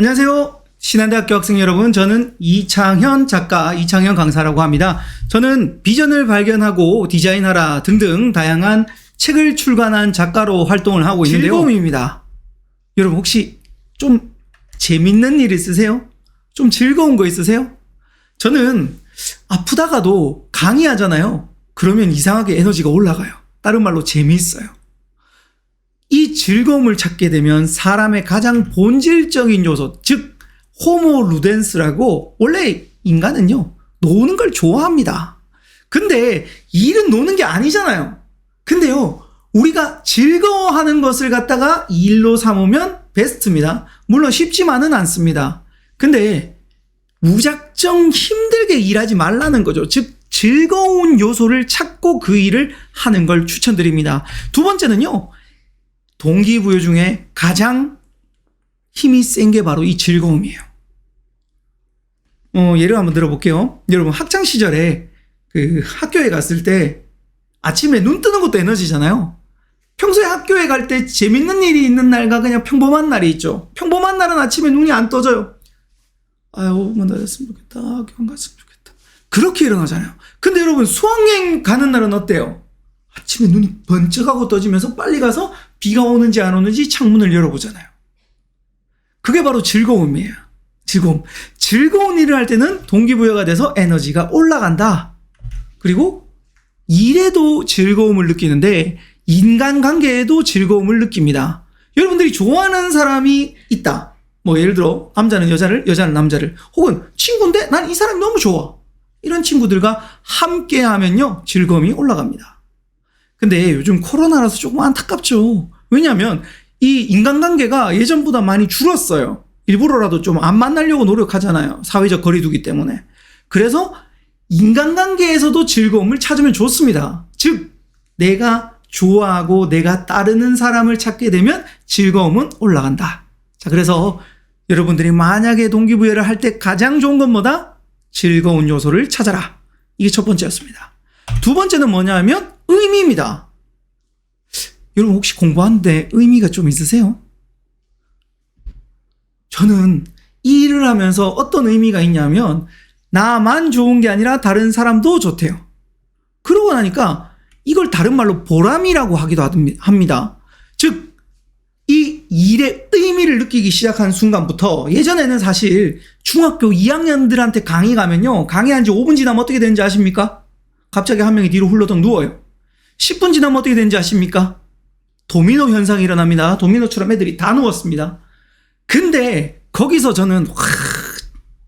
안녕하세요. 신한대학교 학생 여러분, 저는 이창현 작가, 이창현 강사라고 합니다. 저는 비전을 발견하고 디자인하라 등등 다양한 책을 출간한 작가로 활동을 하고 있는데요. 즐거움입니다. 여러분 혹시 좀 재밌는 일 있으세요? 좀 즐거운 거 있으세요? 저는 아프다가도 강의하잖아요. 그러면 이상하게 에너지가 올라가요. 다른 말로 재미있어요. 이 즐거움을 찾게 되면 사람의 가장 본질적인 요소, 즉 호모 루덴스라고, 원래 인간은요 노는 걸 좋아합니다. 근데 일은 노는 게 아니잖아요. 근데요 우리가 즐거워하는 것을 갖다가 일로 삼으면 베스트입니다. 물론 쉽지만은 않습니다. 근데 무작정 힘들게 일하지 말라는 거죠. 즉 즐거운 요소를 찾고 그 일을 하는 걸 추천드립니다. 두 번째는요, 동기부여 중에 가장 힘이 센 게 바로 이 즐거움이에요. 예를 한번 들어볼게요. 여러분 학창 시절에 그 학교에 갔을 때 아침에 눈 뜨는 것도 에너지잖아요. 평소에 학교에 갈 때 재밌는 일이 있는 날과 그냥 평범한 날이 있죠. 평범한 날은 아침에 눈이 안 떠져요. 아유, 뭐 나였으면 좋겠다. 학교 안 갔으면 좋겠다. 그렇게 일어나잖아요. 근데 여러분 수학여행 가는 날은 어때요? 아침에 눈이 번쩍하고 떠지면서 빨리 가서 비가 오는지 안 오는지 창문을 열어보잖아요. 그게 바로 즐거움이에요. 즐거운 일을 할 때는 동기부여가 돼서 에너지가 올라간다. 그리고 일에도 즐거움을 느끼는데 인간관계에도 즐거움을 느낍니다. 여러분들이 좋아하는 사람이 있다. 뭐 예를 들어 남자는 여자를, 여자는 남자를, 혹은 친구인데 난 이 사람이 너무 좋아. 이런 친구들과 함께 하면요 즐거움이 올라갑니다. 근데 요즘 코로나라서 조금 안타깝죠. 왜냐하면 이 인간관계가 예전보다 많이 줄었어요. 일부러라도 좀 안 만나려고 노력하잖아요. 사회적 거리두기 때문에. 그래서 인간관계에서도 즐거움을 찾으면 좋습니다. 즉 내가 좋아하고 내가 따르는 사람을 찾게 되면 즐거움은 올라간다. 자, 그래서 여러분들이 만약에 동기부여를 할 때 가장 좋은 건 뭐다? 즐거운 요소를 찾아라. 이게 첫 번째였습니다. 두 번째는 뭐냐 하면 의미입니다. 여러분 혹시 공부하는데 의미가 좀 있으세요? 저는 이 일을 하면서 어떤 의미가 있냐면 나만 좋은 게 아니라 다른 사람도 좋대요. 그러고 나니까 이걸 다른 말로 보람이라고 하기도 합니다. 즉 이 일의 의미를 느끼기 시작한 순간부터, 예전에는 사실 중학교 2학년들한테 강의 가면요 강의한 지 5분 지나면 어떻게 되는지 아십니까? 갑자기 한 명이 뒤로 훌러덩 누워요. 10분 지나면 어떻게 되는지 아십니까? 도미노 현상이 일어납니다. 도미노처럼 애들이 다 누웠습니다. 근데 거기서 저는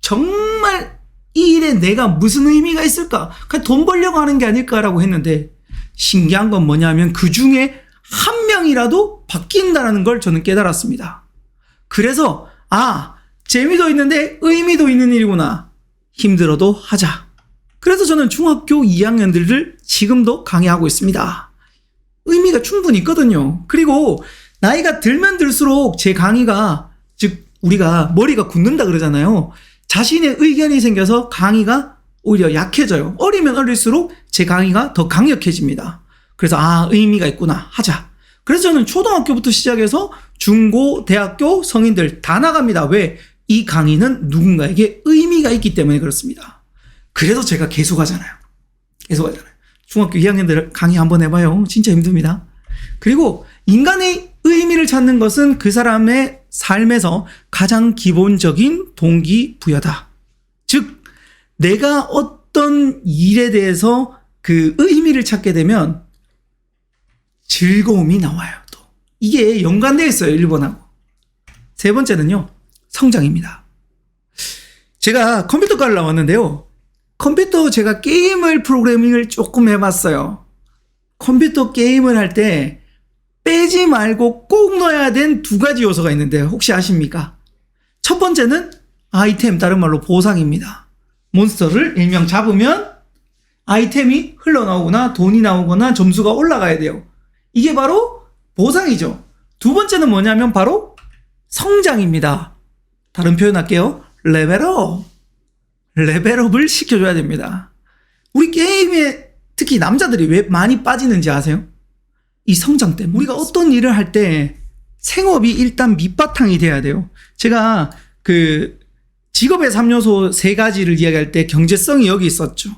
정말 이 일에 내가 무슨 의미가 있을까? 그냥 돈 벌려고 하는 게 아닐까라고 했는데, 신기한 건 뭐냐면 그 중에 한 명이라도 바뀐다는 걸 저는 깨달았습니다. 그래서 재미도 있는데 의미도 있는 일이구나. 힘들어도 하자. 그래서 저는 중학교 2학년들을 지금도 강의하고 있습니다. 의미가 충분히 있거든요. 그리고 나이가 들면 들수록 제 강의가, 즉 우리가 머리가 굳는다 그러잖아요. 자신의 의견이 생겨서 강의가 오히려 약해져요. 어리면 어릴수록 제 강의가 더 강력해집니다. 그래서 의미가 있구나, 하자. 그래서 저는 초등학교부터 시작해서 중고, 대학교, 성인들 다 나갑니다. 왜? 이 강의는 누군가에게 의미가 있기 때문에 그렇습니다. 그래서 제가 계속 하잖아요. 중학교 2학년들 강의 한번 해봐요. 진짜 힘듭니다. 그리고 인간의 의미를 찾는 것은 그 사람의 삶에서 가장 기본적인 동기부여다. 즉 내가 어떤 일에 대해서 그 의미를 찾게 되면 즐거움이 나와요. 또 이게 연관되어 있어요. 1번하고. 세 번째는요, 성장입니다. 제가 컴퓨터과를 나왔는데요, 제가 프로그래밍을 조금 해봤어요. 컴퓨터 게임을 할 때 빼지 말고 꼭 넣어야 된 두 가지 요소가 있는데 혹시 아십니까? 첫 번째는 아이템, 다른 말로 보상입니다. 몬스터를 일명 잡으면 아이템이 흘러나오거나 돈이 나오거나 점수가 올라가야 돼요. 이게 바로 보상이죠. 두 번째는 뭐냐면 바로 성장입니다. 다른 표현 할게요. 레벨업을 시켜줘야 됩니다. 우리 게임에 특히 남자들이 왜 많이 빠지는지 아세요? 이 성장 때문에. 우리가 어떤 일을 할 때 생업이 일단 밑바탕이 돼야 돼요. 제가 그 직업의 3요소 3가지를 이야기할 때 경제성이 여기 있었죠.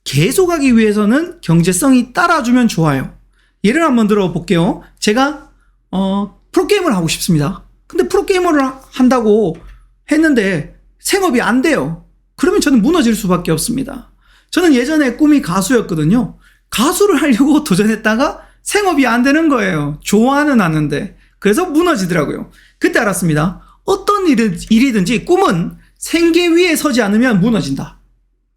계속하기 위해서는 경제성이 따라주면 좋아요. 예를 한번 들어볼게요. 제가 프로게이머를 하고 싶습니다. 근데 프로게이머를 한다고 했는데 생업이 안 돼요. 그러면 저는 무너질 수밖에 없습니다. 저는 예전에 꿈이 가수였거든요. 가수를 하려고 도전했다가 생업이 안 되는 거예요. 좋아는 하는데. 그래서 무너지더라고요. 그때 알았습니다. 어떤 일이든지 꿈은 생계 위에 서지 않으면 무너진다.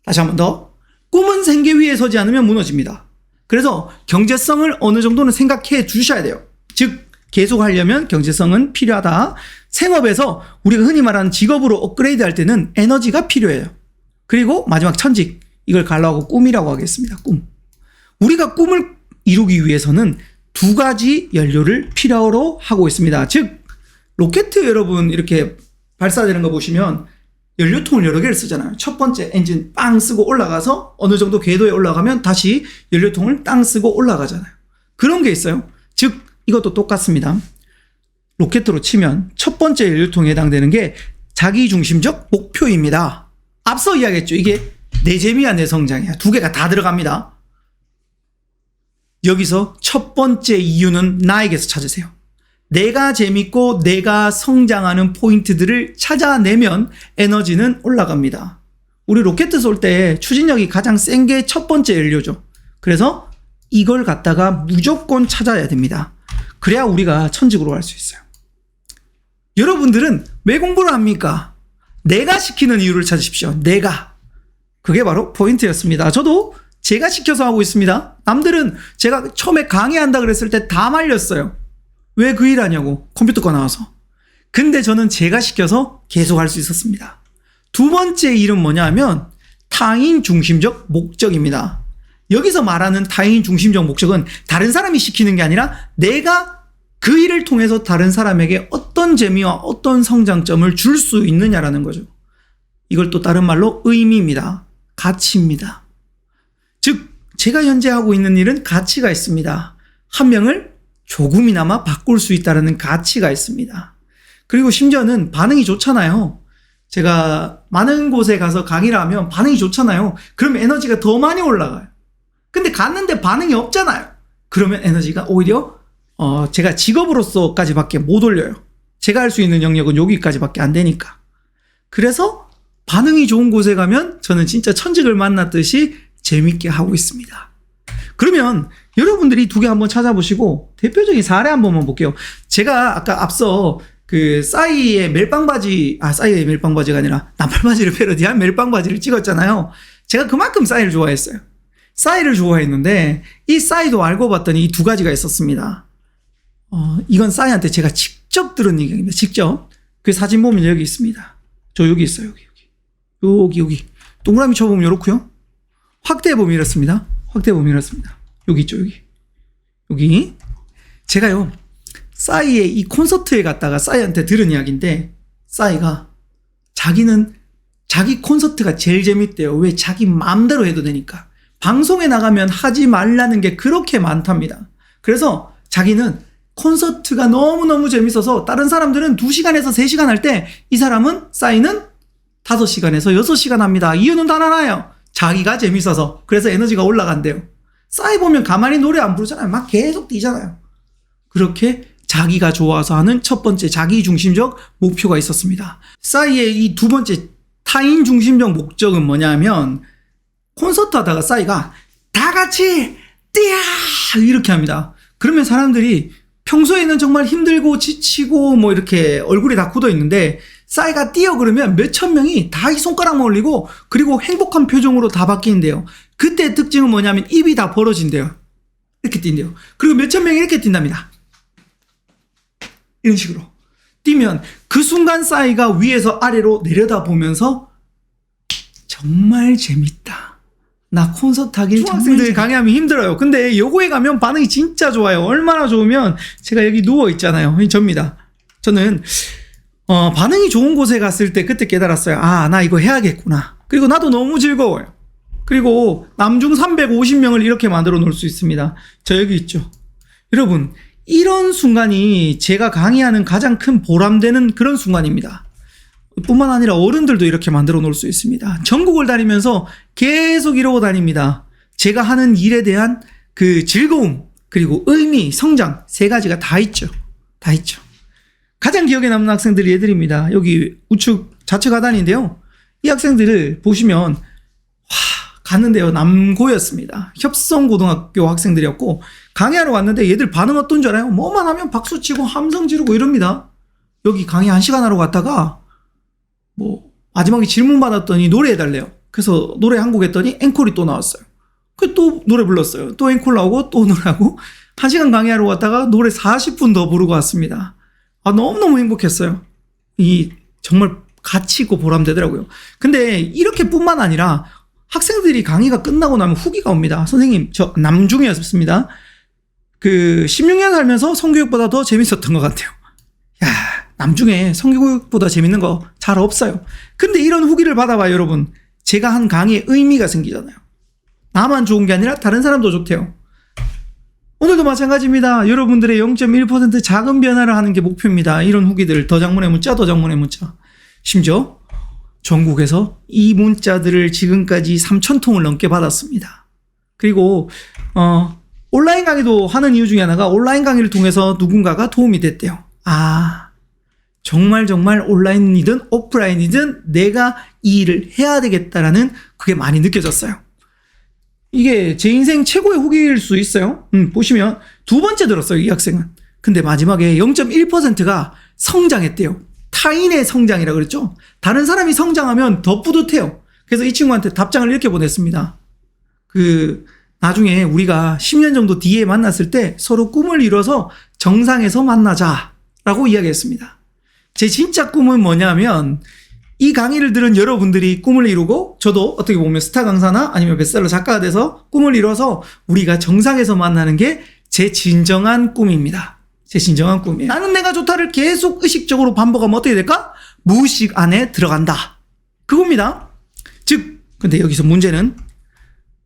다시 한 번 더. 꿈은 생계 위에 서지 않으면 무너집니다. 그래서 경제성을 어느 정도는 생각해 주셔야 돼요. 즉 계속 하려면 경제성은 필요하다. 생업에서 우리가 흔히 말하는 직업으로 업그레이드 할 때는 에너지가 필요해요. 그리고 마지막 천직. 이걸 갈라하고 꿈이라고 하겠습니다. 꿈. 우리가 꿈을 이루기 위해서는 2가지 연료를 필요로 하고 있습니다. 즉 로켓 여러분 이렇게 발사되는 거 보시면 연료통을 여러 개를 쓰잖아요. 첫 번째 엔진 빵 쓰고 올라가서 어느 정도 궤도에 올라가면 다시 연료통을 땅 쓰고 올라가잖아요. 그런 게 있어요. 즉 이것도 똑같습니다. 로켓으로 치면 첫 번째 연료통에 해당되는 게 자기중심적 목표입니다. 앞서 이야기했죠. 이게 내 재미야 내 성장이야. 2개가 다 들어갑니다. 여기서 첫 번째 이유는 나에게서 찾으세요. 내가 재밌고 내가 성장하는 포인트들을 찾아내면 에너지는 올라갑니다. 우리 로켓 쏠 때 추진력이 가장 센 게 첫 번째 연료죠. 그래서 이걸 갖다가 무조건 찾아야 됩니다. 그래야 우리가 천직으로 갈 수 있어요. 여러분들은 왜 공부를 합니까? 내가 시키는 이유를 찾으십시오. 내가. 그게 바로 포인트였습니다. 저도 제가 시켜서 하고 있습니다. 남들은 제가 처음에 강의한다 그랬을 때 다 말렸어요. 왜 그 일 하냐고. 컴퓨터과 나와서. 근데 저는 제가 시켜서 계속 할 수 있었습니다. 2번째 일은 뭐냐면 타인 중심적 목적입니다. 여기서 말하는 타인 중심적 목적은 다른 사람이 시키는 게 아니라 내가 그 일을 통해서 다른 사람에게 어떤 재미와 어떤 성장점을 줄 수 있느냐라는 거죠. 이걸 또 다른 말로 의미입니다. 가치입니다. 즉 제가 현재 하고 있는 일은 가치가 있습니다. 한 명을 조금이나마 바꿀 수 있다는 가치가 있습니다. 그리고 심지어는 반응이 좋잖아요. 제가 많은 곳에 가서 강의를 하면 반응이 좋잖아요. 그러면 에너지가 더 많이 올라가요. 근데 갔는데 반응이 없잖아요. 그러면 에너지가 오히려 제가 직업으로서까지밖에 못 올려요. 제가 할 수 있는 영역은 여기까지밖에 안 되니까. 그래서 반응이 좋은 곳에 가면 저는 진짜 천직을 만났듯이 재밌게 하고 있습니다. 그러면 여러분들이 2개 한번 찾아보시고 대표적인 사례 한 번만 볼게요. 제가 아까 앞서 그 싸이의 싸이의 멜빵바지가 아니라 나팔바지를 패러디한 멜빵바지를 찍었잖아요. 제가 그만큼 싸이를 좋아했어요. 싸이를 좋아했는데 이 싸이도 알고 봤더니 이 2가지가 있었습니다. 이건 싸이한테 제가 직접 들은 얘기입니다. 직접. 그 사진 보면 여기 있습니다. 저 여기 있어요. 여기. 동그라미 쳐보면 이렇고요. 확대해보면 이렇습니다. 여기 있죠, 여기. 제가요, 싸이의 이 콘서트에 갔다가 싸이한테 들은 이야기인데, 싸이가 자기는 자기 콘서트가 제일 재밌대요. 왜? 자기 마음대로 해도 되니까. 방송에 나가면 하지 말라는 게 그렇게 많답니다. 그래서 자기는 콘서트가 너무너무 재밌어서 다른 사람들은 2시간에서 3시간 할 때 이 사람은 싸이는 5시간에서 6시간 합니다. 이유는 단 하나예요. 자기가 재밌어서. 그래서 에너지가 올라간대요. 싸이 보면 가만히 노래 안 부르잖아요. 막 계속 뛰잖아요. 그렇게 자기가 좋아서 하는 첫 번째 자기 중심적 목표가 있었습니다. 싸이의 이 2번째 타인 중심적 목적은 뭐냐면 콘서트 하다가 싸이가 다 같이 뛰어! 이렇게 합니다. 그러면 사람들이 평소에는 정말 힘들고 지치고 뭐 이렇게 얼굴이 다 굳어 있는데 싸이가 뛰어 그러면 몇천 명이 다 이 손가락만 올리고 그리고 행복한 표정으로 다 바뀌는데요. 그때 특징은 뭐냐면 입이 다 벌어진대요. 이렇게 뛴대요. 그리고 몇천 명이 이렇게 뛴답니다. 이런 식으로 뛰면 그 순간 싸이가 위에서 아래로 내려다보면서 정말 재밌다. 나 콘서트 하길 중학생들 강의하면 힘들어요. 근데 요거에 가면 반응이 진짜 좋아요. 얼마나 좋으면 제가 여기 누워 있잖아요. 접니다. 저는 반응이 좋은 곳에 갔을 때 그때 깨달았어요. 아, 나 이거 해야겠구나. 그리고 나도 너무 즐거워요. 그리고 남중 350명을 이렇게 만들어 놓을 수 있습니다. 저 여기 있죠. 여러분, 이런 순간이 제가 강의하는 가장 큰 보람되는 그런 순간입니다. 뿐만 아니라 어른들도 이렇게 만들어 놓을 수 있습니다. 전국을 다니면서 계속 이러고 다닙니다. 제가 하는 일에 대한 그 즐거움, 그리고 의미, 성장, 세 가지가 다 있죠. 다 있죠. 가장 기억에 남는 학생들이 얘들입니다. 여기 우측 자체 가단인데요. 이 학생들을 보시면 갔는데요. 남고였습니다. 협성고등학교 학생들이었고 강의하러 왔는데 얘들 반응 어떤 줄 알아요? 뭐만 하면 박수치고 함성 지르고 이럽니다. 여기 강의 1시간 하러 갔다가 뭐 마지막에 질문 받았더니 노래해달래요. 그래서 노래 한 곡 했더니 앵콜이 또 나왔어요. 그 또 노래 불렀어요. 또 앵콜 나오고 또 노래하고 1시간 강의하러 갔다가 노래 40분 더 부르고 왔습니다. 너무너무 행복했어요. 정말 가치 있고 보람되더라고요. 근데 이렇게뿐만 아니라 학생들이 강의가 끝나고 나면 후기가 옵니다. 선생님, 저 남중이었습니다. 16년 살면서 성교육보다 더 재밌었던 것 같아요. 야, 남중에 성교육보다 재밌는 거 잘 없어요. 근데 이런 후기를 받아봐요, 여러분. 제가 한 강의에 의미가 생기잖아요. 나만 좋은 게 아니라 다른 사람도 좋대요. 오늘도 마찬가지입니다. 여러분들의 0.1% 작은 변화를 하는 게 목표입니다. 이런 후기들, 더장문의 문자, 더장문의 문자. 심지어 전국에서 이 문자들을 지금까지 3,000통을 넘게 받았습니다. 그리고 온라인 강의도 하는 이유 중에 하나가 온라인 강의를 통해서 누군가가 도움이 됐대요. 정말 온라인이든 오프라인이든 내가 이 일을 해야 되겠다라는 그게 많이 느껴졌어요. 이게 제 인생 최고의 후기일 수 있어요. 보시면 두 번째 들었어요, 이 학생은. 근데 마지막에 0.1%가 성장했대요. 타인의 성장이라 그랬죠. 다른 사람이 성장하면 더 뿌듯해요. 그래서 이 친구한테 답장을 이렇게 보냈습니다. 나중에 우리가 10년 정도 뒤에 만났을 때 서로 꿈을 이뤄서 정상에서 만나자라고 이야기했습니다. 제 진짜 꿈은 뭐냐면 이 강의를 들은 여러분들이 꿈을 이루고 저도 어떻게 보면 스타 강사나 아니면 베스트셀러 작가가 돼서 꿈을 이뤄서 우리가 정상에서 만나는 게 제 진정한 꿈입니다. 제 진정한 꿈이에요. 나는 내가 좋다를 계속 의식적으로 반복하면 어떻게 될까? 무의식 안에 들어간다. 그겁니다. 즉, 근데 여기서 문제는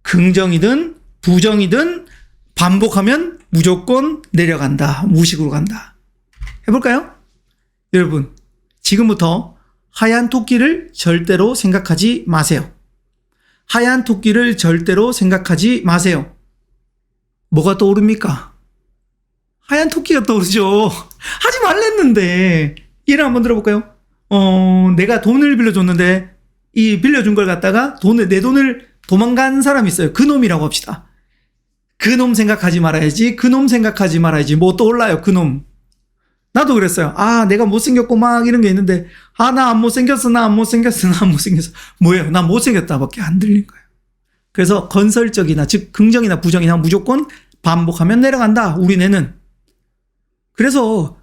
긍정이든 부정이든 반복하면 무조건 내려간다. 무의식으로 간다. 해볼까요? 여러분, 지금부터 하얀 토끼를 절대로 생각하지 마세요. 하얀 토끼를 절대로 생각하지 마세요. 뭐가 떠오릅니까? 하얀 토끼가 떠오르죠. 하지 말랬는데. 예를 한번 들어볼까요? 내가 돈을 빌려줬는데 이 빌려준 걸 갖다가 내 돈을 도망간 사람이 있어요. 그 놈이라고 합시다. 그 놈 생각하지 말아야지. 그 놈 생각하지 말아야지. 뭐 떠올라요, 그 놈. 나도 그랬어요. 내가 못생겼고 막 이런 게 있는데 나 안 못생겼어. 뭐예요? 나 못생겼다 밖에 안 들린 거예요. 그래서 건설적이나 즉 긍정이나 부정이나 무조건 반복하면 내려간다. 우리 뇌는. 그래서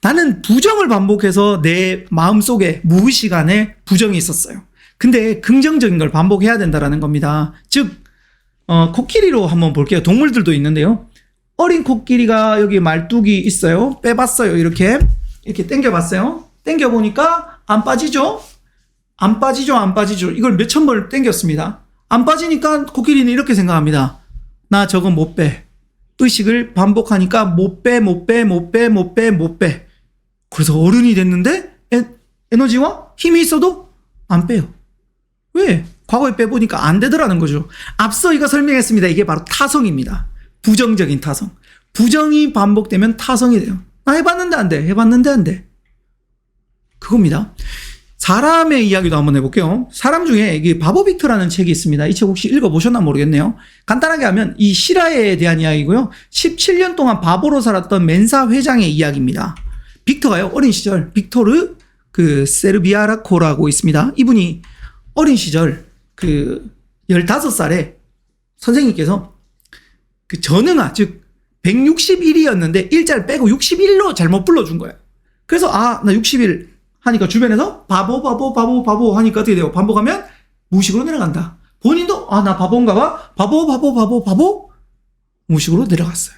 나는 부정을 반복해서 내 마음속에 무의식 안에 부정이 있었어요. 근데 긍정적인 걸 반복해야 된다라는 겁니다. 즉 코끼리로 한번 볼게요. 동물들도 있는데요. 어린 코끼리가 여기 말뚝이 있어요. 빼봤어요. 이렇게 당겨봤어요. 당겨보니까 안 빠지죠? 안 빠지죠. 이걸 몇천 번을 당겼습니다. 안 빠지니까 코끼리는 이렇게 생각합니다. 나 저거 못 빼. 의식을 반복하니까 못 빼. 그래서 어른이 됐는데 에너지와 힘이 있어도 안 빼요. 왜? 과거에 빼보니까 안 되더라는 거죠. 앞서 이거 설명했습니다. 이게 바로 타성입니다. 부정적인 타성. 부정이 반복되면 타성이 돼요. 나 해봤는데 안 돼. 해봤는데 안 돼. 그겁니다. 사람의 이야기도 한번 해볼게요. 사람 중에 이게 바보 빅터라는 책이 있습니다. 이 책 혹시 읽어보셨나 모르겠네요. 간단하게 하면 이 실화에 대한 이야기고요. 17년 동안 바보로 살았던 멘사 회장의 이야기입니다. 빅터가요. 어린 시절 빅토르 세르비아라코라고 있습니다. 이분이 어린 시절 15살에 선생님께서 전응아 즉 161이었는데 일자를 빼고 61로 잘못 불러준 거예요. 그래서 나 61 하니까 주변에서 바보 하니까 어떻게 돼요? 반복하면 무의식으로 내려간다. 본인도 나 바보인가 봐. 바보 무의식으로 내려갔어요.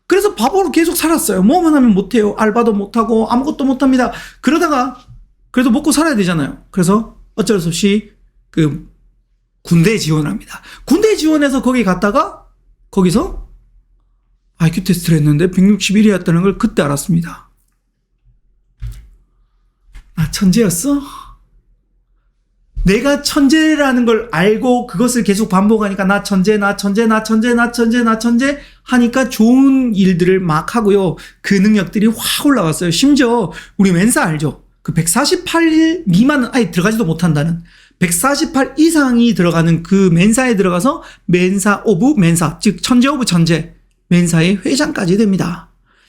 그래서 바보로 계속 살았어요. 뭐만 하면 못해요. 알바도 못하고 아무것도 못합니다. 그러다가 그래도 먹고 살아야 되잖아요. 그래서 어쩔 수 없이 군대에 지원을 합니다. 군대에 지원해서 거기 갔다가 거기서 IQ 테스트를 했는데 161이었다는 걸 그때 알았습니다. 나 천재였어? 내가 천재라는 걸 알고 그것을 계속 반복하니까 나 천재, 나 천재, 나 천재, 나 천재, 나 천재 하니까 좋은 일들을 막 하고요. 그 능력들이 확 올라갔어요. 심지어 우리 멘사 알죠? 그 148 미만은 아예 들어가지도 못한다는 148 이상이 들어가는 그 멘사에 들어가서 멘사 오브 멘사, 즉 천재 오브 천재, 멘사의 회장까지 됩니다.